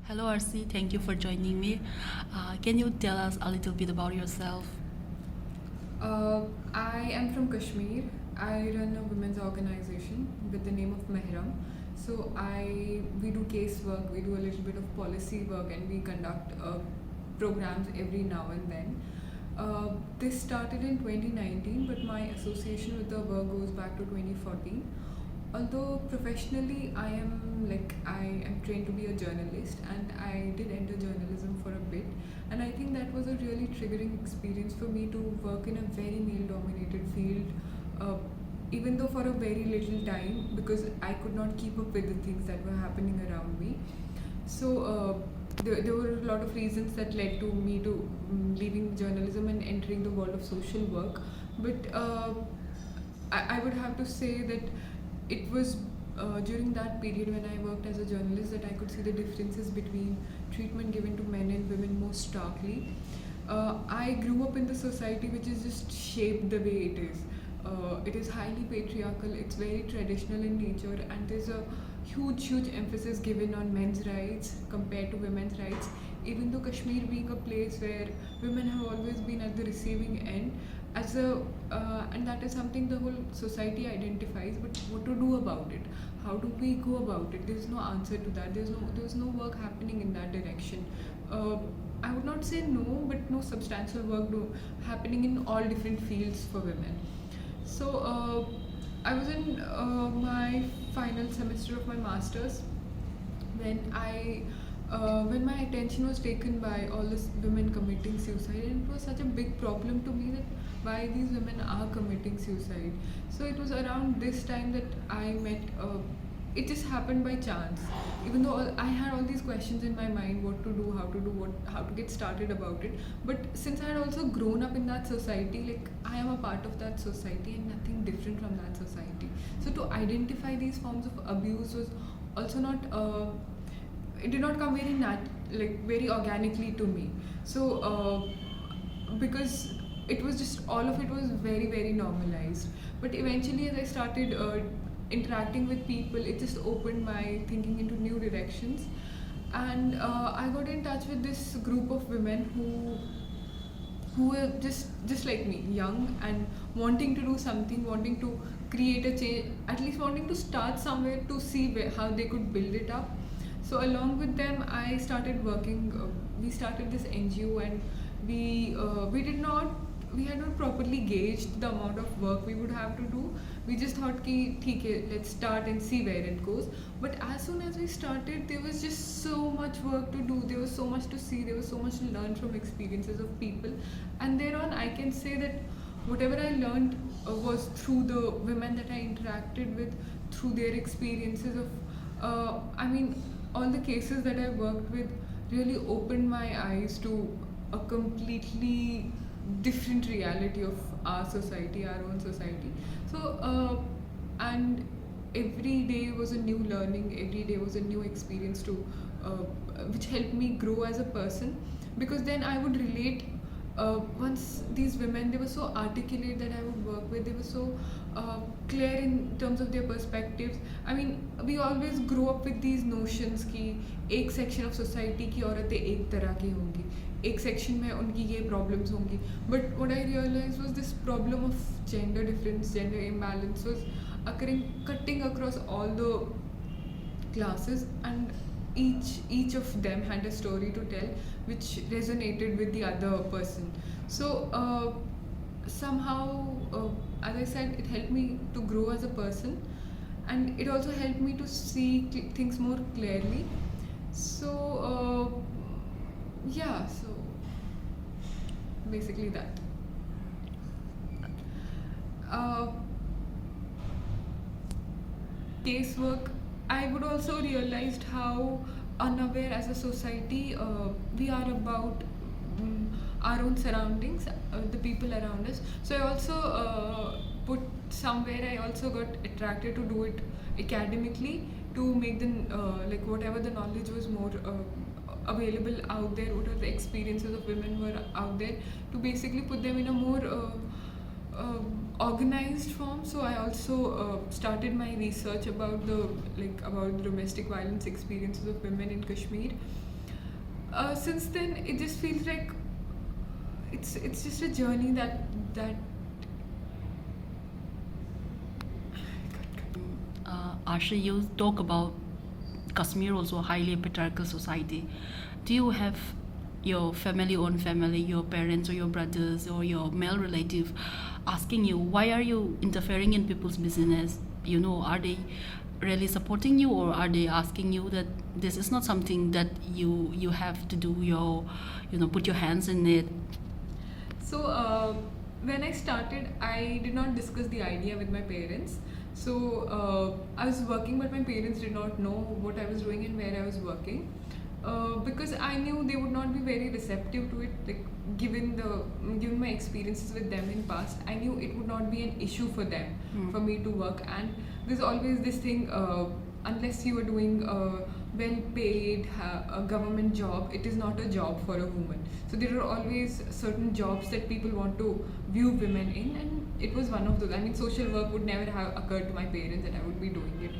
Hello, RC. Thank you for joining me. Can you tell us a little bit about yourself? Uh, I am from Kashmir. I run a women's organization with the name of Mehram. So we do case work, we do a little bit of policy work, and we conduct programs every now and then. This started in 2019, but my association with the work goes back to 2014. Although professionally I am trained to be a journalist, and I did enter journalism for a bit, and I think that was a really triggering experience for me to work in a very male dominated field, uh, even though for a very little time, because I could not keep up with the things that were happening around me. So there were a lot of reasons that led to me to leaving journalism and entering the world of social work. But I would have to say that it was during that period when I worked as a journalist that I could see the differences between treatment given to men and women most starkly. I grew up in the society which is just shaped the way it is. It is highly patriarchal, it's very traditional in nature, and there's a huge emphasis given on men's rights compared to women's rights. Even though Kashmir being a place where women have always been at the receiving end, as a and that is something the whole society identifies. But what to do about it? How do we go about it? There's no answer to that. There's no work happening in that direction. Uh, I would not say no, but no substantial work happening in all different fields for women. So I was in my final semester of my masters when when my attention was taken by all these women committing suicide, and it was such a big problem to me that why these women are committing suicide. So it was around this time that I met. It just happened by chance. Even though I had all these questions in my mind, what to do, how to get started about it. But since I had also grown up in that society, like I am a part of that society and nothing different from that society. So to identify these forms of abuse was also not. It did not come very organically to me. So because it was just all of it was very normalized. But eventually, as I started interacting with people, it just opened my thinking into new directions. And I got in touch with this group of women who were just like me, young and wanting to do something, wanting to create a change, at least wanting to start somewhere to see how they could build it up. So along with them, I started working. We started this NGO, and we did not we had not properly gauged the amount of work we would have to do. We just thought ki theek hai, let's start and see where it goes. But as soon as we started, there was just so much work to do. There was so much to see. There was so much to learn from experiences of people. And thereon, I can say that whatever I learned was through the women that I interacted with, through their experiences of. I mean, all the cases that I worked with really opened my eyes to a completely different reality of our society, our own society. So, and every day was a new learning, every day was a new experience which helped me grow as a person. Because then I would relate. Once these women, they were so articulate that I would work with. They were so clear in terms of their perspectives. I mean, we always grow up with these notions कि एक section of society की औरतें एक तरह की होंगी, एक section में उनकी ये problems होंगी. But what I realized was this problem of gender difference, gender imbalance was cutting across all the classes, and each of them had a story to tell which resonated with the other person. So somehow, as I said, it helped me to grow as a person, and it also helped me to see things more clearly. So yeah, so basically that. uh, Casework, I would also realized how unaware as a society we are about our own surroundings, the people around us. So I also put somewhere. I also got attracted to do it academically, to make the like whatever the knowledge was more available out there, what are the experiences of women were out there, to basically put them in a more organized form. So I also started my research about the domestic violence experiences of women in Kashmir. Since then, it just feels like it's just a journey that Asha, you talk about Kashmir also a highly patriarchal society. Do you have your own family, your parents or your brothers or your male relative asking you, why are you interfering in people's business? You know, are they really supporting you, or are they asking you that this is not something that you have to do your, put your hands in it? So when I started, I did not discuss the idea with my parents. So I was working, but my parents did not know what I was doing and where I was working, because I knew they would not be very receptive to it. Like given my experiences with them in past, I knew it would not be an issue for them for me to work. And there's always this thing. Unless you are doing a well-paid a government job, it is not a job for a woman. So there are always certain jobs that people want to view women in, and it was one of those. I mean, social work would never have occurred to my parents that I would be doing it.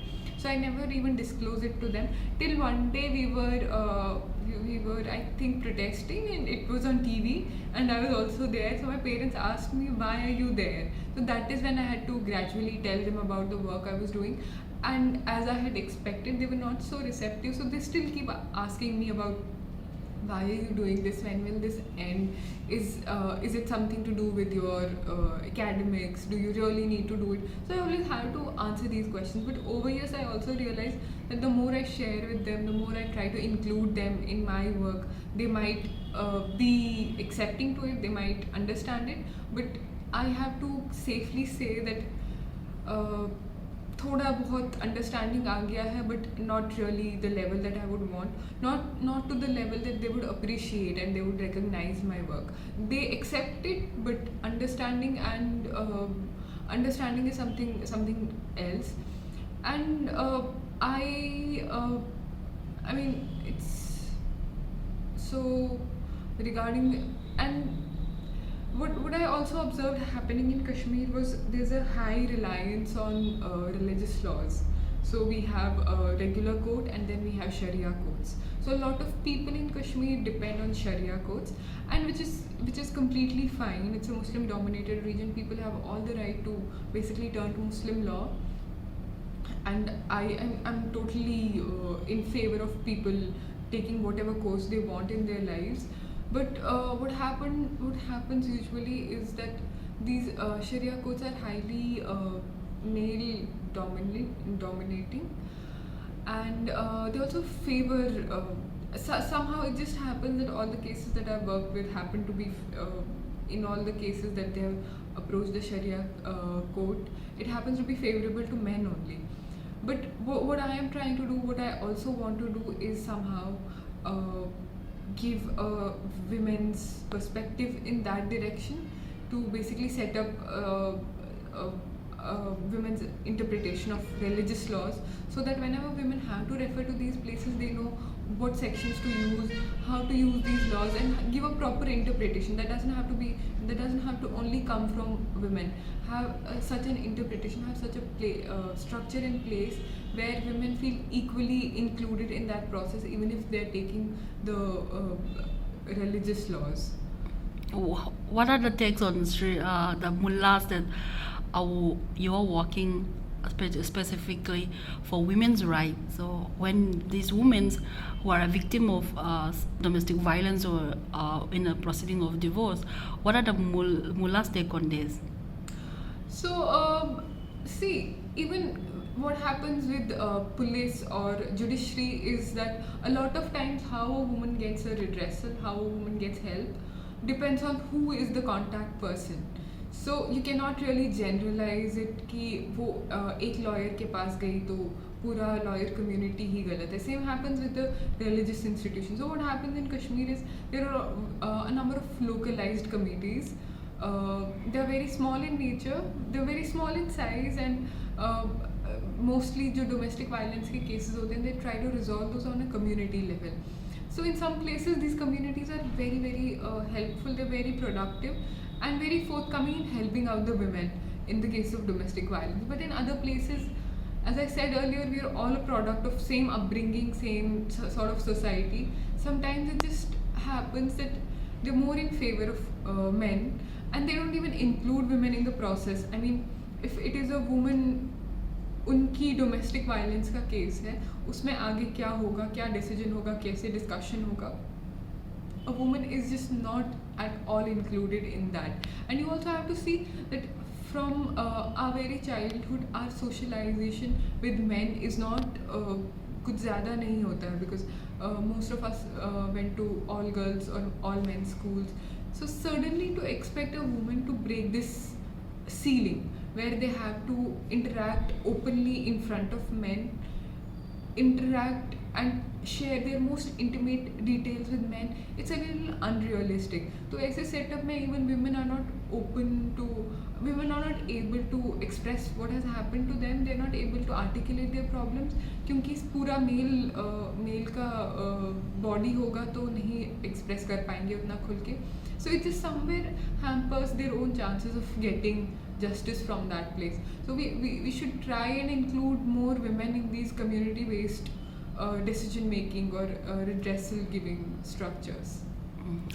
So I never even disclosed it to them till one day we were I think protesting, and it was on TV, and I was also there. So my parents asked me, why are you there? So that is when I had to gradually tell them about the work I was doing. And as I had expected, they were not so receptive. So they still keep asking me about, why are you doing this? When will this end? Is it something to do with your academics? Do you really need to do it? So I always have to answer these questions. But over years, I also realized that the more I share with them, the more I try to include them in my work, they might be accepting to it, they might understand it. But I have to safely say that थोड़ा बहुत understanding आ गया है, but not really the level that I would want, not to the level that they would appreciate and they would recognise my work. They accept it, but understanding is something else. And I mean, it's so regarding. And what I also observed happening in Kashmir was there's a high reliance on religious laws. So we have a regular code, and then we have Sharia codes. So a lot of people in Kashmir depend on Sharia codes, and which is completely fine. It's a Muslim-dominated region. People have all the right to basically turn to Muslim law, and I'm totally in favor of people taking whatever course they want in their lives. But what happens usually is that these Sharia codes are highly male dominating, and they also favor. Somehow it just happens that all the cases that I've worked with happen to be in all the cases that they have approached the Sharia code, it happens to be favorable to men only. But what I am trying to do, what I also want to do, is somehow give a women's perspective in that direction, to basically set up women's interpretation of religious laws, so that whenever women have to refer to these places, they know what sections to use, how to use these laws, and give a proper interpretation. That doesn't have to only come from women. Have such an interpretation, have such a structure in place where women feel equally included in that process, even if they're taking the religious laws. What are the takes on the mullahs that you're working specifically for women's rights? So when these women who are a victim of domestic violence or in a proceeding of divorce, what are the mullahs take on this? So see, even what happens with police or judiciary is that a lot of times how a woman gets a redressal, how a woman gets help, depends on who is the contact person. So you cannot really generalize it कि वो एक lawyer के पास गई तो पूरा lawyer community ही गलत है. Same happens with the religious institutions. So what happens in Kashmir is there are a number of localized committees. They are very small in nature, they are very small in size, and mostly जो domestic violence के cases होते हैं, they try to resolve those on a community level. So in some places these communities are very helpful, they're very productive and very forthcoming in helping out the women in the case of domestic violence. But in other places, as I said earlier, we are all a product of same upbringing, same sort of society. Sometimes it just happens that they're more in favor of men, and they don't even include women in the process. I mean, if it is a woman, उनकी domestic violence का case है, उसमें आगे क्या होगा, क्या decision होगा, कैसे डिस्कशन होगा, a woman is just not at all included in that. And you also have to see that from our very childhood, our socialization with men is not कुछ ज़्यादा नहीं होता है, because most of us went to all girls or all men's schools. So suddenly to expect a woman to break this ceiling where they have to interact openly in front of men, interact and share their most intimate details with men, it's a little unrealistic. तो ऐसे setup में even women are not able to express what has happened to them. They're not able to articulate their problems, क्योंकि पूरा mail का body होगा तो नहीं express कर पाएंगे उतना खुल के. So it just somewhere hampers their own chances of getting justice from that place. So we should try and include more women in these community based decision making or redressal giving structures.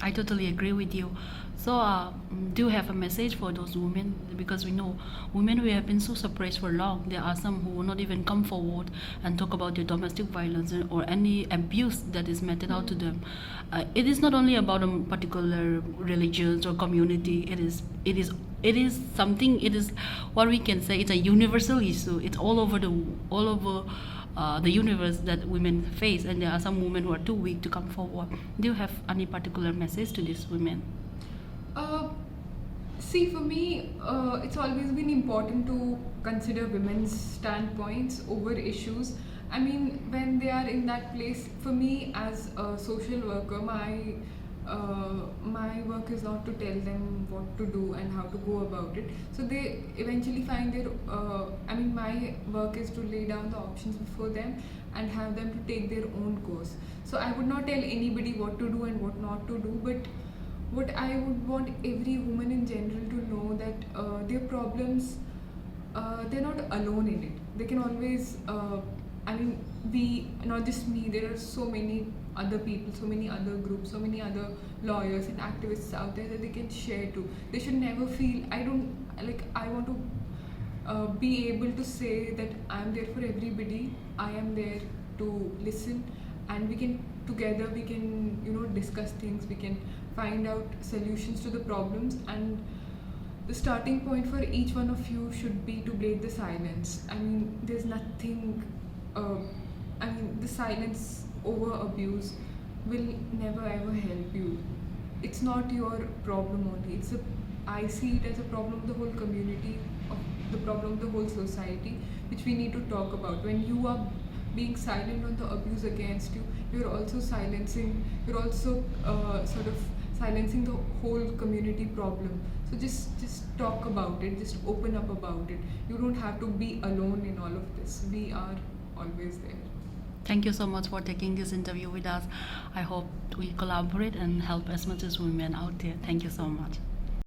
I totally agree with you. So, do you have a message for those women? Because we know women who have been so suppressed for long. There are some who will not even come forward and talk about their domestic violence or any abuse that is meted out to them. It is not only about a particular religion or community. It is something. It is what we can say. It's a universal issue. It's all over the universe that women face, and there are some women who are too weak to come forward. Do you have any particular message to these women? See, for me, it's always been important to consider women's standpoints over issues. I mean, when they are in that place, for me as a social worker, my work is not to tell them what to do and how to go about it. So they eventually find their my work is to lay down the options before them and have them to take their own course. So I would not tell anybody what to do and what not to do, but what I would want every woman in general to know that their problems, they're not alone in it. They can always be not just me. There are so many other people, so many other groups, so many other lawyers and activists out there that they can share to. They should never feel I want to be able to say that I'm there for everybody. I am there to listen, and we can discuss things. We can find out solutions to the problems, and the starting point for each one of you should be to break the silence. I mean, there's nothing. The silence over abuse will never ever help you. It's not your problem only. I see it as a problem of the whole community, of the problem of the whole society, which we need to talk about. When you are being silent on the abuse against you, you're also silencing the whole community problem. So just talk about it, just open up about it. You don't have to be alone in all of this. We are always there. Thank you so much for taking this interview with us. I hope we collaborate and help as much as women out there. Thank you so much.